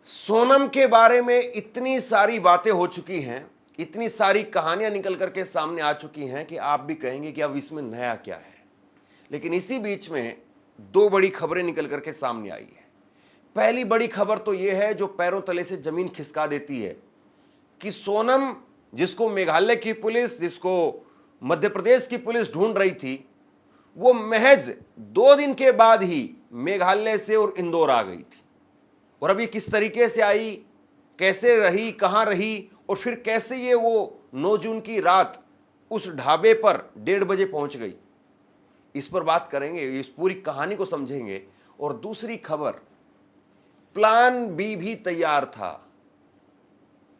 सोनम के बारे में इतनी सारी बातें हो चुकी हैं, इतनी सारी कहानियां निकल करके सामने आ चुकी हैं कि आप भी कहेंगे कि अब इसमें नया क्या है। लेकिन इसी बीच में दो बड़ी खबरें निकल करके सामने आई है। पहली बड़ी खबर तो यह है जो पैरों तले से जमीन खिसका देती है कि सोनम, जिसको मेघालय की पुलिस, जिसको मध्य प्रदेश की पुलिस ढूंढ रही थी, वो महज 2 दिन के बाद ही मेघालय से और इंदौर आ गई थी। और अब ये किस तरीके से आई, कैसे रही, कहां रही, और फिर कैसे ये वो 9 जून की रात उस ढाबे पर 1:30 बजे पहुंच गई, इस पर बात करेंगे, इस पूरी कहानी को समझेंगे। और दूसरी खबर, प्लान बी भी तैयार था।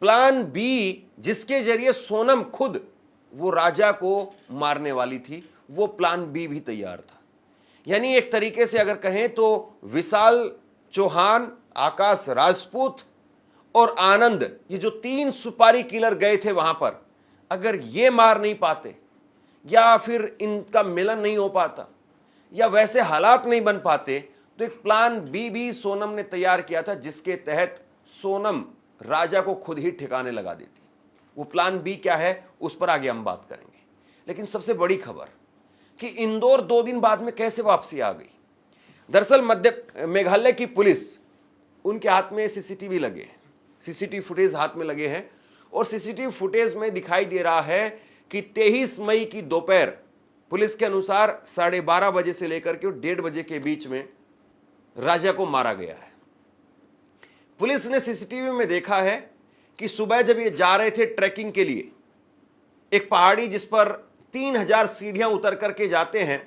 प्लान बी, जिसके जरिए सोनम खुद वो राजा को मारने वाली थी, वो प्लान बी भी तैयार था। यानी एक तरीके से अगर कहें तो विशाल चौहान, आकाश राजपूत और आनंद, ये जो 3 सुपारी किलर गए थे वहां पर, अगर ये मार नहीं पाते या फिर इनका मिलन नहीं हो पाता या वैसे हालात नहीं बन पाते, तो एक प्लान बी भी सोनम ने तैयार किया था, जिसके तहत सोनम राजा को खुद ही ठिकाने लगा देती। वो प्लान बी क्या है, उस पर आगे हम बात करेंगे। लेकिन सबसे बड़ी खबर कि इंदौर 2 दिन बाद में कैसे वापसी आ गई। दरअसल मेघालय की पुलिस, उनके हाथ में सीसीटीवी लगे हैं, सीसीटीवी फुटेज हाथ में लगे हैं, और सीसीटीवी फुटेज में दिखाई दे रहा है कि 23 मई की दोपहर, पुलिस के अनुसार 12:30 बजे से लेकर के 1:30 बजे के बीच में राजा को मारा गया है। पुलिस ने सीसीटीवी में देखा है कि सुबह जब ये जा रहे थे ट्रैकिंग के लिए, एक पहाड़ी जिस पर 3000 सीढ़ियां उतर करके जाते हैं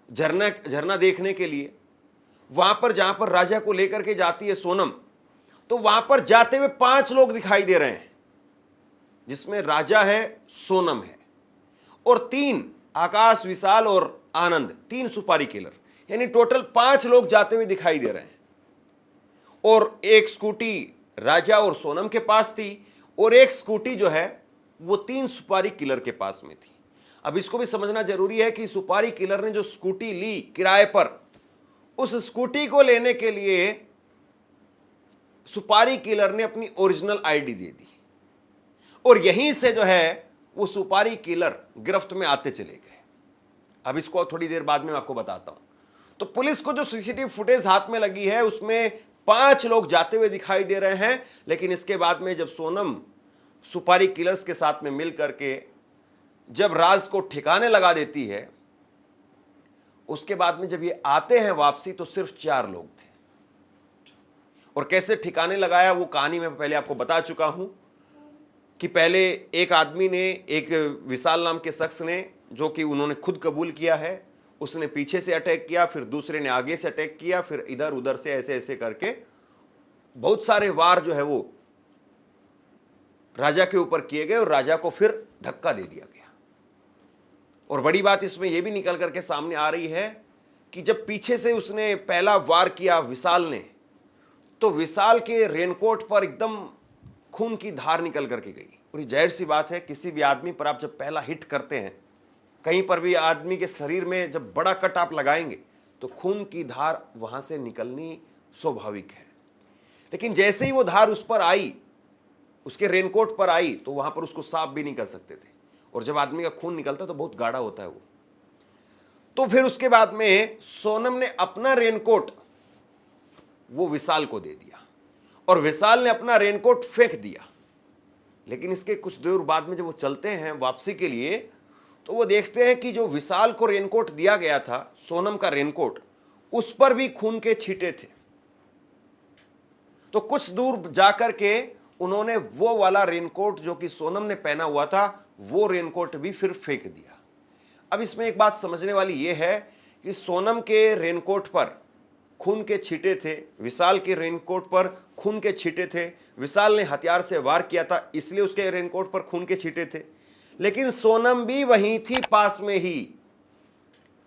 झरना देखने के लिए, वहां पर जहां पर राजा को लेकर के जाती है सोनम, तो वहां पर जाते हुए 5 लोग दिखाई दे रहे हैं, जिसमें राजा है, सोनम है, और 3 आकाश, विशाल और आनंद, 3 सुपारी किलर, यानी टोटल 5 लोग जाते हुए दिखाई दे रहे हैं। और एक स्कूटी राजा और सोनम के पास थी, और एक स्कूटी जो है वो 3 सुपारी किलर के पास में थी। अब इसको भी समझना जरूरी है कि सुपारी किलर ने जो स्कूटी ली किराए पर, उस स्कूटी को लेने के लिए सुपारी किलर ने अपनी ओरिजिनल आईडी दे दी, और यहीं से जो है वो सुपारी किलर गिरफ्त में आते चले गए। अब इसको थोड़ी देर बाद में आपको बताता हूं। तो पुलिस को जो सीसीटीवी फुटेज हाथ में लगी है, उसमें 5 लोग जाते हुए दिखाई दे रहे हैं। लेकिन इसके बाद में जब सोनम सुपारी किलर्स के साथ में मिल करके जब राज को ठिकाने लगा देती है, उसके बाद में जब ये आते हैं वापसी, तो सिर्फ 4 लोग थे। और कैसे ठिकाने लगाया वो कहानी मैं पहले आपको बता चुका हूं कि पहले एक आदमी ने, एक विशाल नाम के शख्स ने, जो कि उन्होंने खुद कबूल किया है, उसने पीछे से अटैक किया, फिर दूसरे ने आगे से अटैक किया, फिर इधर उधर से ऐसे ऐसे करके बहुत सारे वार जो है वो राजा के ऊपर किए गए, और राजा को फिर धक्का दे दिया गया। और बड़ी बात इसमें यह भी निकल करके सामने आ रही है कि जब पीछे से उसने पहला वार किया विशाल ने, तो विशाल के रेनकोट पर एकदम खून की धार निकल करके गई। और जाहिर सी बात है, किसी भी आदमी पर आप जब पहला हिट करते हैं, कहीं पर भी आदमी के शरीर में जब बड़ा कट आप लगाएंगे, तो खून की धार वहां से निकलनी स्वाभाविक है। लेकिन जैसे ही वो धार उस पर आई, उसके रेनकोट पर आई, तो वहां पर उसको साफ भी नहीं कर सकते थे। और जब आदमी का खून निकलता है तो बहुत गाढ़ा होता है वो। तो फिर उसके बाद में सोनम ने अपना रेनकोट वो विशाल को दे दिया, और विशाल ने अपना रेनकोट फेंक दिया। लेकिन इसके कुछ देर बाद में जब वो चलते हैं वापसी के लिए, तो वो देखते हैं कि जो विशाल को रेनकोट दिया गया था, सोनम का रेनकोट, उस पर भी खून के छींटे थे। तो कुछ दूर जाकर के उन्होंने वो वाला रेनकोट जो कि सोनम ने पहना हुआ था, वो रेनकोट भी फिर फेंक दिया। अब इसमें एक बात समझने वाली यह है कि सोनम के रेनकोट पर खून के छींटे थे, विशाल के रेनकोट पर खून के छींटे थे। विशाल ने हथियार से वार किया था, इसलिए उसके रेनकोट पर खून के छींटे थे। लेकिन सोनम भी वहीं थी, पास में ही।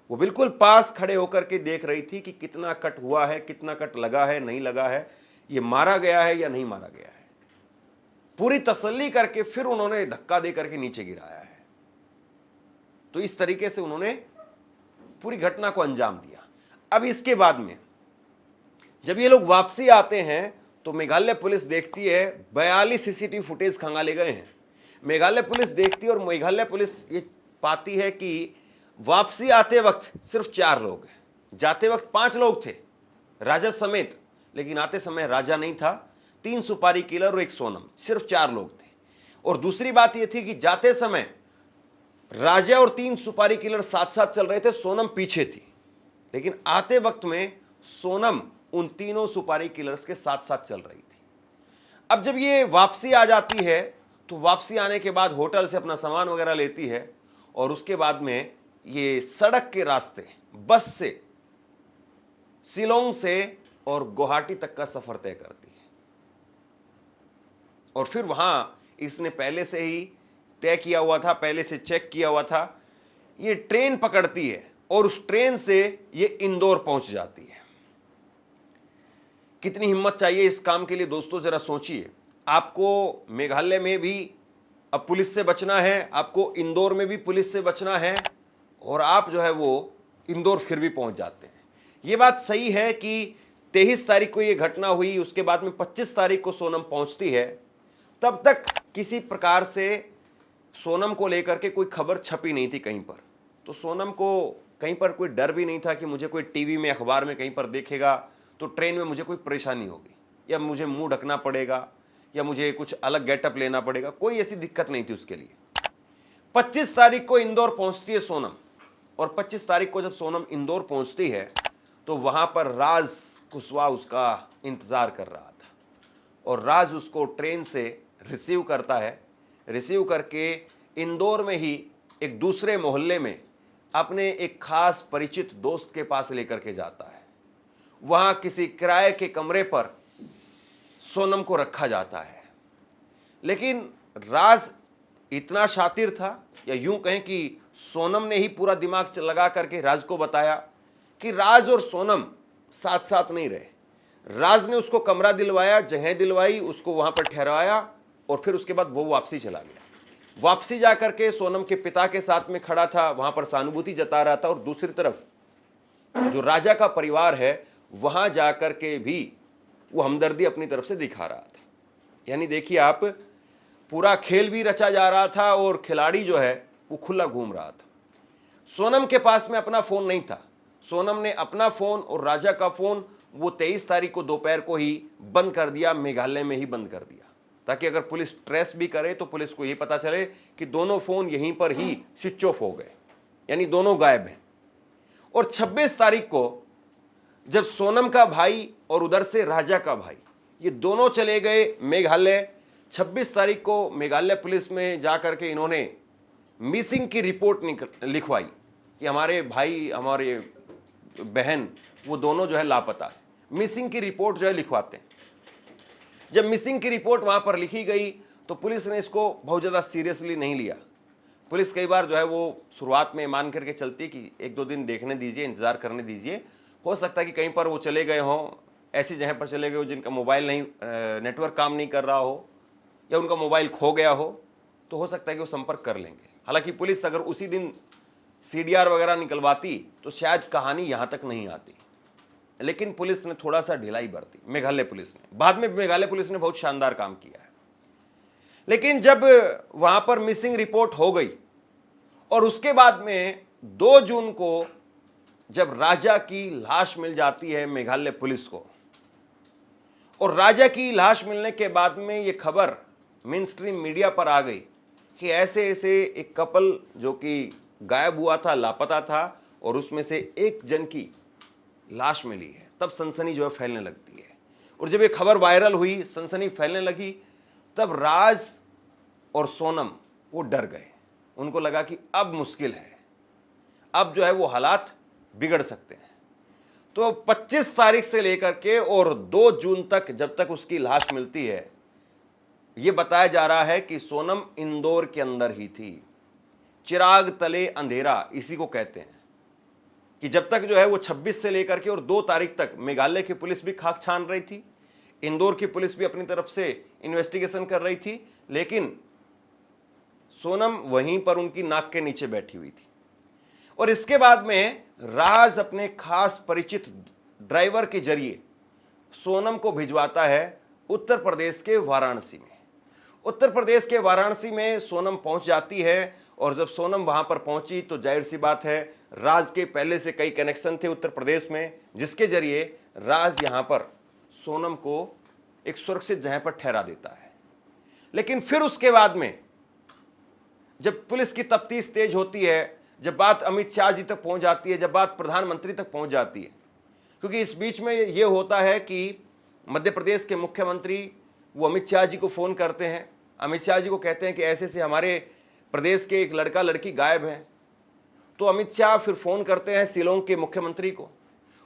वो बिल्कुल पास खड़े होकर के देख रही थी कि कितना कट हुआ है, कितना कट लगा है, नहीं लगा है, ये मारा गया है या नहीं मारा गया है। पूरी तसल्ली करके फिर उन्होंने धक्का दे करके नीचे गिराया है। तो इस तरीके से उन्होंने पूरी घटना को अंजाम दिया। अब इसके बाद में जब ये लोग वापसी आते हैं, तो मेघालय पुलिस देखती है 42 सीसीटीवी फुटेज खंगाले गए हैं। मेघालय पुलिस देखती है और मेघालय पुलिस ये पाती है कि वापसी आते वक्त सिर्फ 4 लोग हैं, जाते वक्त 5 लोग थे राजा समेत, लेकिन आते समय राजा नहीं था, 3 सुपारी किलर और 1 सोनम, सिर्फ 4 लोग थे। और दूसरी बात यह थी कि जाते समय राजा और 3 सुपारी किलर साथ साथ चल रहे थे, सोनम पीछे थी, लेकिन आते वक्त में सोनम उन तीनों सुपारी किलर्स के साथ साथ चल रही थी। अब जब ये वापसी आ जाती है तो वापसी आने के बाद होटल से अपना सामान वगैरह लेती है और उसके बाद में ये सड़क के रास्ते बस से शिलोंग से और गुवाहाटी तक का सफर तय करती है। और फिर वहां इसने पहले से ही तय किया हुआ था, पहले से चेक किया हुआ था, ये ट्रेन पकड़ती है और उस ट्रेन से ये इंदौर पहुंच जाती है। कितनी हिम्मत चाहिए इस काम के लिए दोस्तों, जरा सोचिए। आपको मेघालय में भी अब पुलिस से बचना है, आपको इंदौर में भी पुलिस से बचना है, और आप जो है वो इंदौर फिर भी पहुंच जाते हैं। ये बात सही है कि 23 तारीख को ये घटना हुई, उसके बाद में 25 तारीख को सोनम पहुंचती है। तब तक किसी प्रकार से सोनम को लेकर के कोई खबर छपी नहीं थी कहीं पर, तो सोनम को कहीं पर कोई डर भी नहीं था कि मुझे कोई टीवी में अखबार में कहीं पर देखेगा तो ट्रेन में मुझे कोई परेशानी होगी, या मुझे मुंह ढकना पड़ेगा, या मुझे कुछ अलग गेटअप लेना पड़ेगा, कोई ऐसी दिक्कत नहीं थी उसके लिए। 25 तारीख को इंदौर पहुंचती है सोनम, और 25 तारीख को जब सोनम इंदौर पहुंचती है तो वहां पर राज कुशवाहा उसका इंतजार कर रहा था, और राज उसको ट्रेन से रिसीव करता है। रिसीव करके इंदौर में ही एक दूसरे मोहल्ले में अपने एक खास परिचित दोस्त के पास लेकर के जाता है। वहां किसी किराए के कमरे पर सोनम को रखा जाता है। लेकिन राज इतना शातिर था, या यूं कहें कि सोनम ने ही पूरा दिमाग लगा करके राज को बताया कि राज और सोनम साथ साथ नहीं रहे। राज ने उसको कमरा दिलवाया, जगह दिलवाई, उसको वहां पर ठहराया, और फिर उसके बाद वो वापसी चला गया। वापसी जाकर के सोनम के पिता के साथ में खड़ा था, वहां पर सहानुभूति जता रहा था, और दूसरी तरफ जो राजा का परिवार है वहां जाकर के भी वो हमदर्दी अपनी तरफ से दिखा रहा था। यानी देखिए आप, पूरा खेल भी रचा जा रहा था और खिलाड़ी जो है वो खुला घूम रहा था। सोनम के पास में अपना फोन नहीं था। सोनम ने अपना फोन और राजा का फोन वो 23 तारीख को दोपहर को ही बंद कर दिया, मेघालय में ही बंद कर दिया, ताकि अगर पुलिस ट्रेस भी करे तो पुलिस को ये पता चले कि दोनों फोन यहीं पर ही स्विच ऑफ हो गए, यानी दोनों गायब हैं। और 26 तारीख को जब सोनम का भाई और उधर से राजा का भाई, ये दोनों चले गए मेघालय, 26 तारीख को मेघालय पुलिस में जाकर के इन्होंने मिसिंग की रिपोर्ट लिखवाई कि हमारे भाई, हमारे बहन, वो दोनों जो है लापता है। मिसिंग की रिपोर्ट जो है लिखवाते हैं। जब मिसिंग की रिपोर्ट वहां पर लिखी गई तो पुलिस ने इसको बहुत ज़्यादा सीरियसली नहीं लिया। पुलिस कई बार जो है वो शुरुआत में मान करके चलती कि 1-2 दिन देखने दीजिए, इंतज़ार करने दीजिए, हो सकता है कि कहीं पर वो चले गए हों, ऐसी जगह पर चले गए हो जिनका मोबाइल नहीं, नेटवर्क काम नहीं कर रहा हो, या उनका मोबाइल खो गया हो, तो हो सकता है कि वो संपर्क कर लेंगे। हालांकि पुलिस अगर उसी दिन CDR वगैरह निकलवाती तो शायद कहानी यहाँ तक नहीं आती, लेकिन पुलिस ने थोड़ा सा ढिलाई बरती, मेघालय पुलिस ने। बाद में मेघालय पुलिस ने बहुत शानदार काम किया है। लेकिन जब वहां पर मिसिंग रिपोर्ट हो गई और उसके बाद में 2 जून को जब राजा की लाश मिल जाती है मेघालय पुलिस को, और राजा की लाश मिलने के बाद में ये खबर मेन स्ट्रीम मीडिया पर आ गई कि ऐसे ऐसे एक कपल जो कि गायब हुआ था, लापता था, और उसमें से एक जन की लाश मिली है, तब सनसनी जो है फैलने लगती है। और जब ये खबर वायरल हुई, सनसनी फैलने लगी, तब राज और सोनम वो डर गए। उनको लगा कि अब मुश्किल है, अब जो है वो हालात बिगड़ सकते हैं। तो 25 तारीख से लेकर के और 2 जून तक, जब तक उसकी लाश मिलती है, ये बताया जा रहा है कि सोनम इंदौर के अंदर ही थी। चिराग तले अंधेरा इसी को कहते हैं, कि जब तक जो है वो 26 से लेकर के और 2 तारीख तक मेघालय की पुलिस भी खाक छान रही थी, इंदौर की पुलिस भी अपनी तरफ से इन्वेस्टिगेशन कर रही थी, लेकिन सोनम वहीं पर उनकी नाक के नीचे बैठी हुई थी। और इसके बाद में राज अपने खास परिचित ड्राइवर के जरिए सोनम को भिजवाता है उत्तर प्रदेश के वाराणसी में। उत्तर प्रदेश के वाराणसी में सोनम पहुंच जाती है और जब सोनम वहां पर पहुंची तो जाहिर सी बात है, राज के पहले से कई कनेक्शन थे उत्तर प्रदेश में, जिसके जरिए राज यहां पर सोनम को एक सुरक्षित जगह पर ठहरा देता है। लेकिन फिर उसके बाद में जब पुलिस की तफ्तीश तेज होती है, जब बात अमित शाह जी तक पहुंच जाती है, जब बात प्रधानमंत्री तक पहुंच जाती है, क्योंकि इस बीच में यह होता है कि मध्य प्रदेश के मुख्यमंत्री वो अमित शाह जी को फोन करते हैं। अमित शाह जी को कहते हैं कि ऐसे से हमारे प्रदेश के एक लड़का लड़की गायब हैं। तो अमित शाह फिर फोन करते हैं शिलोंग के मुख्यमंत्री को,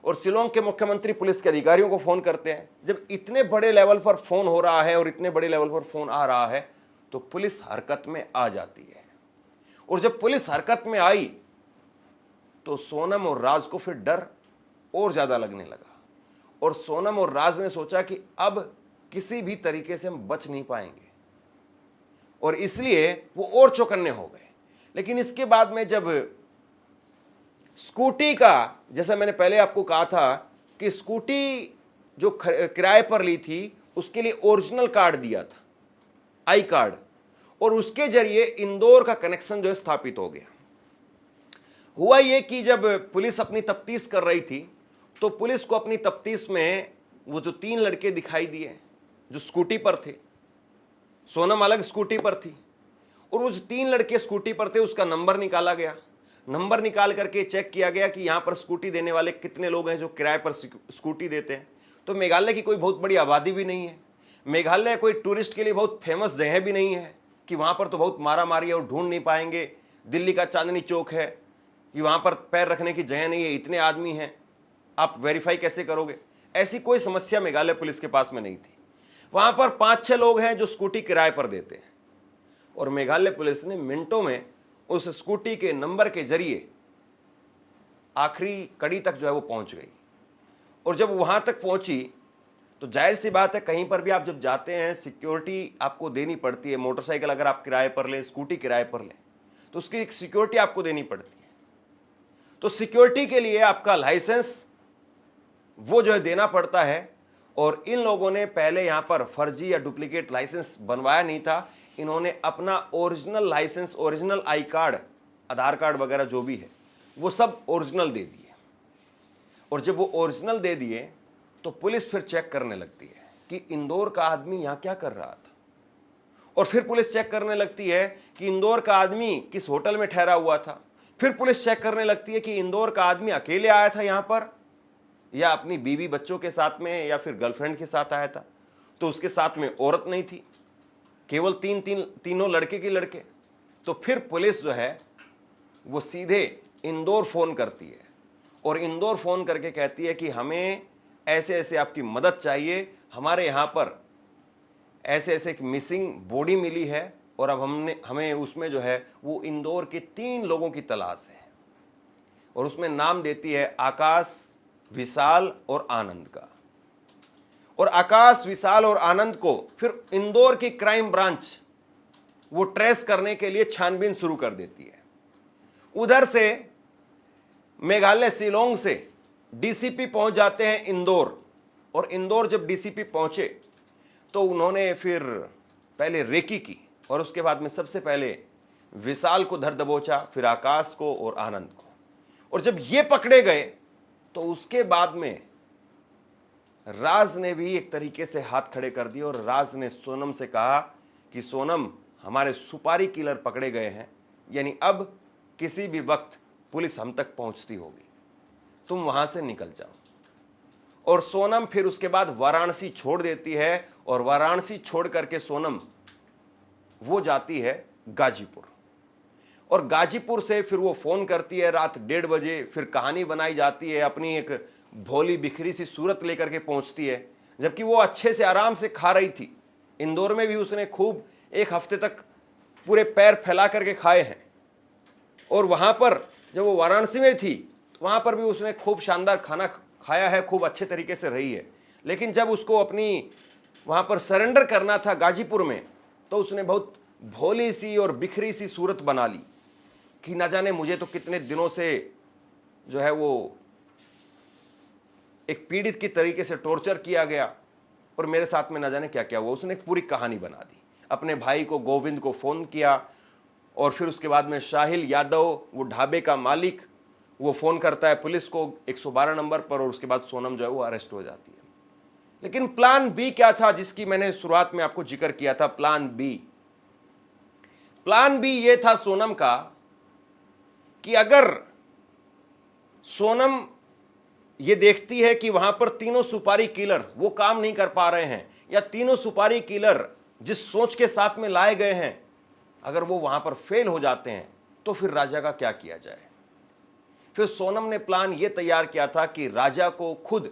और शिलोंग के मुख्यमंत्री पुलिस के अधिकारियों को फोन करते हैं। जब इतने बड़े लेवल पर फोन हो रहा है और इतने बड़े लेवल पर फोन आ रहा है तो पुलिस हरकत में आ जाती है। और जब पुलिस हरकत में आई तो सोनम और राज को फिर डर और ज्यादा लगने लगा, और सोनम और राज ने सोचा कि अब किसी भी तरीके से हम बच नहीं पाएंगे, और इसलिए वो और चौकन्ने हो गए। लेकिन इसके बाद में जब स्कूटी का, जैसा मैंने पहले आपको कहा था कि स्कूटी जो किराए पर ली थी उसके लिए ओरिजिनल कार्ड दिया था, आई कार्ड, और उसके जरिए इंदौर का कनेक्शन जो है स्थापित हो गया। हुआ ये कि जब पुलिस अपनी तफ्तीश कर रही थी तो पुलिस को अपनी तफ्तीश में वो जो 3 लड़के दिखाई दिए जो स्कूटी पर थे, सोनम अलग स्कूटी पर थी, और वो जो 3 लड़के स्कूटी पर थे उसका नंबर निकाला गया। नंबर निकाल करके चेक किया गया कि यहाँ पर स्कूटी देने वाले कितने लोग हैं जो किराए पर स्कूटी देते हैं। तो मेघालय की कोई बहुत बड़ी आबादी भी नहीं है, मेघालय कोई टूरिस्ट के लिए बहुत फेमस जगह भी नहीं है कि वहाँ पर तो बहुत मारा मारी है और ढूंढ नहीं पाएंगे। दिल्ली का चांदनी चौक है कि वहाँ पर पैर रखने की जगह नहीं है, इतने आदमी हैं, आप वेरीफाई कैसे करोगे? ऐसी कोई समस्या मेघालय पुलिस के पास में नहीं थी। वहाँ पर 5-6 लोग हैं जो स्कूटी किराए पर देते हैं, और मेघालय पुलिस ने मिनटों में उस स्कूटी के नंबर के जरिए आखिरी कड़ी तक जो है वो पहुंच गई। और जब वहां तक पहुंची तो जाहिर सी बात है, कहीं पर भी आप जब जाते हैं सिक्योरिटी आपको देनी पड़ती है। मोटरसाइकिल अगर आप किराए पर लें, स्कूटी किराए पर लें, तो उसकी एक सिक्योरिटी आपको देनी पड़ती है। तो सिक्योरिटी के लिए आपका लाइसेंस वो जो है देना पड़ता है, और इन लोगों ने पहले यहां पर फर्जी या डुप्लीकेट लाइसेंस बनवाया नहीं था। इन्होंने अपना original licence, original I card, Aadhaar card वगैरह जो भी है वो सब ओरिजिनल दे दिए। और जब वो ओरिजिनल दे दिए तो पुलिस फिर चेक करने लगती है कि इंदौर का आदमी यहां क्या कर रहा था, और फिर पुलिस चेक करने लगती है कि इंदौर का आदमी किस होटल में ठहरा हुआ था। फिर पुलिस चेक करने लगती है कि इंदौर का आदमी अकेले आया था यहां पर, या अपनी बीवी बच्चों के साथ में, या फिर गर्लफ्रेंड के साथ आया था। तो उसके साथ में औरत नहीं थी, केवल तीनों लड़के के लड़के। तो फिर पुलिस जो है वो सीधे इंदौर फोन करती है, और इंदौर फोन करके कहती है कि हमें ऐसे ऐसे आपकी मदद चाहिए, हमारे यहाँ पर ऐसे ऐसे एक मिसिंग बॉडी मिली है, और अब हमें उसमें जो है वो इंदौर के 3 लोगों की तलाश है। और उसमें नाम देती है आकाश, विशाल और आनंद का। और आकाश, विशाल और आनंद को फिर इंदौर की क्राइम ब्रांच वो ट्रेस करने के लिए छानबीन शुरू कर देती है। उधर से मेघालय शिलोंग से डीसीपी पहुंच जाते हैं इंदौर, और इंदौर जब डीसीपी पहुंचे तो उन्होंने फिर पहले रेकी की, और उसके बाद में सबसे पहले विशाल को धर दबोचा, फिर आकाश को और आनंद को। और जब ये पकड़े गए तो उसके बाद में राज ने भी एक तरीके से हाथ खड़े कर दिए, और राज ने सोनम से कहा कि सोनम, हमारे सुपारी किलर पकड़े गए हैं, यानी अब किसी भी वक्त पुलिस हम तक पहुंचती होगी, तुम वहां से निकल जाओ। और सोनम फिर उसके बाद वाराणसी छोड़ देती है, और वाराणसी छोड़ करके सोनम वो जाती है गाजीपुर, और गाजीपुर से फिर वो फोन करती है रात 1:30 बजे। फिर कहानी बनाई जाती है, अपनी एक भोली बिखरी सी सूरत लेकर के पहुंचती है, जबकि वो अच्छे से आराम से खा रही थी। इंदौर में भी उसने खूब 1 हफ्ते तक पूरे पैर फैला करके खाए हैं, और वहां पर जब वो वाराणसी में थी वहां पर भी उसने खूब शानदार खाना खाया है, खूब अच्छे तरीके से रही है। लेकिन जब उसको अपनी वहां पर सरेंडर करना था गाजीपुर में, तो उसने बहुत भोली सी और बिखरी सी सूरत बना ली कि ना जाने मुझे तो कितने दिनों से जो है वो एक पीड़ित की तरीके से टॉर्चर किया गया, और मेरे साथ में ना जाने क्या क्या हुआ। उसने एक पूरी कहानी बना दी, अपने भाई को गोविंद को फ़ोन किया और फिर उसके बाद में शाहिल यादव, वो ढाबे का मालिक, वो फ़ोन करता है पुलिस को 112 नंबर पर और उसके बाद सोनम जो है वो अरेस्ट हो जाती है। लेकिन प्लान बी क्या था, जिसकी मैंने शुरुआत में आपको जिक्र किया था, प्लान बी ये था सोनम का कि अगर सोनम ये देखती है कि वहां पर तीनों सुपारी किलर वो काम नहीं कर पा रहे हैं, या तीनों सुपारी किलर जिस सोच के साथ में लाए गए हैं अगर वो वहां पर फेल हो जाते हैं तो फिर राजा का क्या किया जाए। फिर सोनम ने प्लान ये तैयार किया था कि राजा को खुद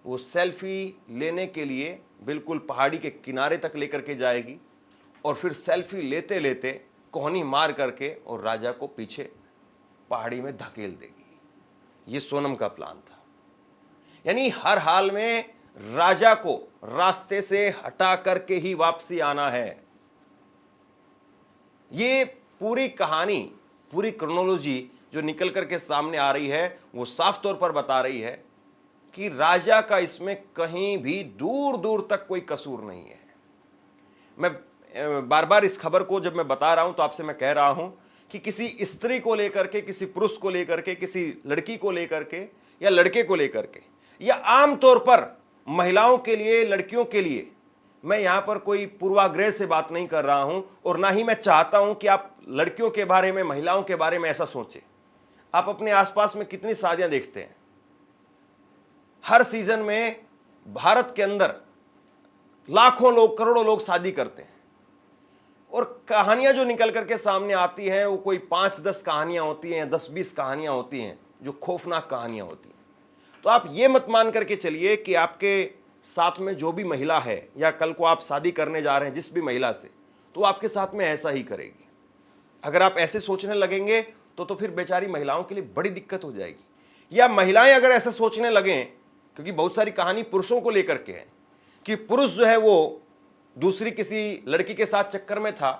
वो सेल्फी लेने के लिए बिल्कुल पहाड़ी के किनारे तक लेकर के जाएगी और फिर सेल्फी लेते लेते कोहनी मार करके और राजा को पीछे पहाड़ी में धकेल देगी। ये सोनम का प्लान था। यानी हर हाल में राजा को रास्ते से हटा करके ही वापसी आना है। ये पूरी कहानी, पूरी क्रोनोलॉजी जो निकल करके सामने आ रही है वो साफ तौर पर बता रही है कि राजा का इसमें कहीं भी दूर दूर तक कोई कसूर नहीं है। मैं बार बार इस खबर को जब मैं बता रहा हूं तो आपसे मैं कह रहा हूं कि किसी स्त्री को लेकर के, किसी पुरुष को लेकर के, किसी लड़की को लेकर के या लड़के को लेकर के, या आमतौर पर महिलाओं के लिए, लड़कियों के लिए, मैं यहां पर कोई पूर्वाग्रह से बात नहीं कर रहा हूं और ना ही मैं चाहता हूं कि आप लड़कियों के बारे में, महिलाओं के बारे में ऐसा सोचें। आप अपने आसपास में कितनी शादियां देखते हैं, हर सीजन में भारत के अंदर लाखों लोग, करोड़ों लोग शादी करते हैं और कहानियां जो निकल करके सामने आती हैं वो कोई 5-10 कहानियां होती हैं, 10-20 कहानियां होती हैं जो खौफनाक कहानियां होती हैं। तो आप ये मत मान करके चलिए कि आपके साथ में जो भी महिला है या कल को आप शादी करने जा रहे हैं जिस भी महिला से, तो आपके साथ में ऐसा ही करेगी। अगर आप ऐसे सोचने लगेंगे तो फिर बेचारी महिलाओं के लिए बड़ी दिक्कत हो जाएगी। या महिलाएं अगर ऐसा सोचने लगें, क्योंकि बहुत सारी कहानी पुरुषों को लेकर के है कि पुरुष जो है वो दूसरी किसी लड़की के साथ चक्कर में था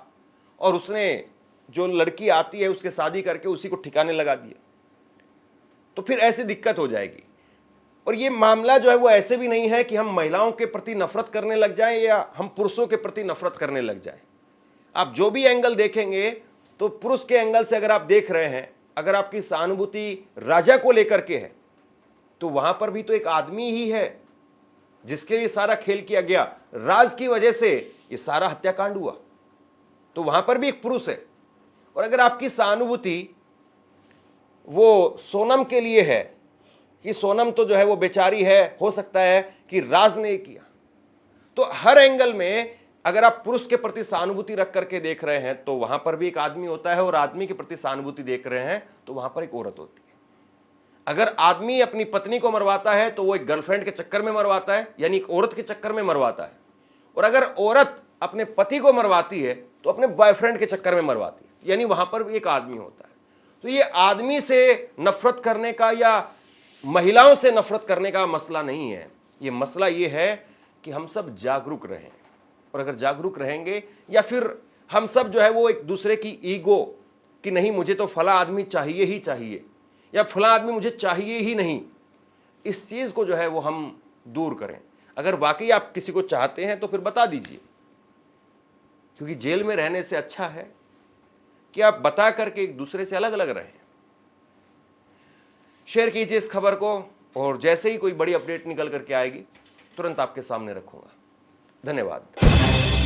और उसने जो लड़की आती है उसके शादी करके उसी को ठिकाने लगा दिया, तो फिर ऐसी दिक्कत हो जाएगी। और ये मामला जो है वो ऐसे भी नहीं है कि हम महिलाओं के प्रति नफरत करने लग जाएं या हम पुरुषों के प्रति नफरत करने लग जाएं। आप जो भी एंगल देखेंगे तो पुरुष के एंगल से अगर आप देख रहे हैं, अगर आपकी सहानुभूति राजा को लेकर के है, तो वहां पर भी तो एक आदमी ही है जिसके लिए सारा खेल किया गया। राज की वजह से ये सारा हत्याकांड हुआ, तो वहां पर भी एक पुरुष है। और अगर आपकी सहानुभूति वो सोनम के लिए है कि सोनम तो जो है वो बेचारी है, हो सकता है कि राज ने किया, तो हर एंगल में अगर आप पुरुष के प्रति सहानुभूति रख करके देख रहे हैं तो वहां पर भी एक आदमी होता है, और आदमी के प्रति सहानुभूति देख रहे हैं तो वहां पर एक औरत होती है। अगर आदमी अपनी पत्नी को मरवाता है तो वो एक गर्लफ्रेंड के चक्कर में मरवाता है, यानी एक औरत के चक्कर में मरवाता है। और अगर औरत अपने पति को मरवाती है तो अपने बॉयफ्रेंड के चक्कर में मरवाती है, यानी वहां पर भी एक आदमी होता है। तो ये आदमी से नफरत करने का या महिलाओं से नफरत करने का मसला नहीं है। ये मसला ये है कि हम सब जागरूक रहें, और अगर जागरूक रहेंगे या फिर हम सब जो है वो एक दूसरे की ईगो कि नहीं मुझे तो फला आदमी चाहिए ही चाहिए या फला आदमी मुझे चाहिए ही नहीं, इस चीज को जो है वो हम दूर करें। अगर वाकई आप किसी को चाहते हैं तो फिर बता दीजिए, क्योंकि जेल में रहने से अच्छा है कि आप बता करके एक दूसरे से अलग अलग रहें। शेयर कीजिए इस खबर को, और जैसे ही कोई बड़ी अपडेट निकल करके आएगी तुरंत आपके सामने रखूंगा। धन्यवाद।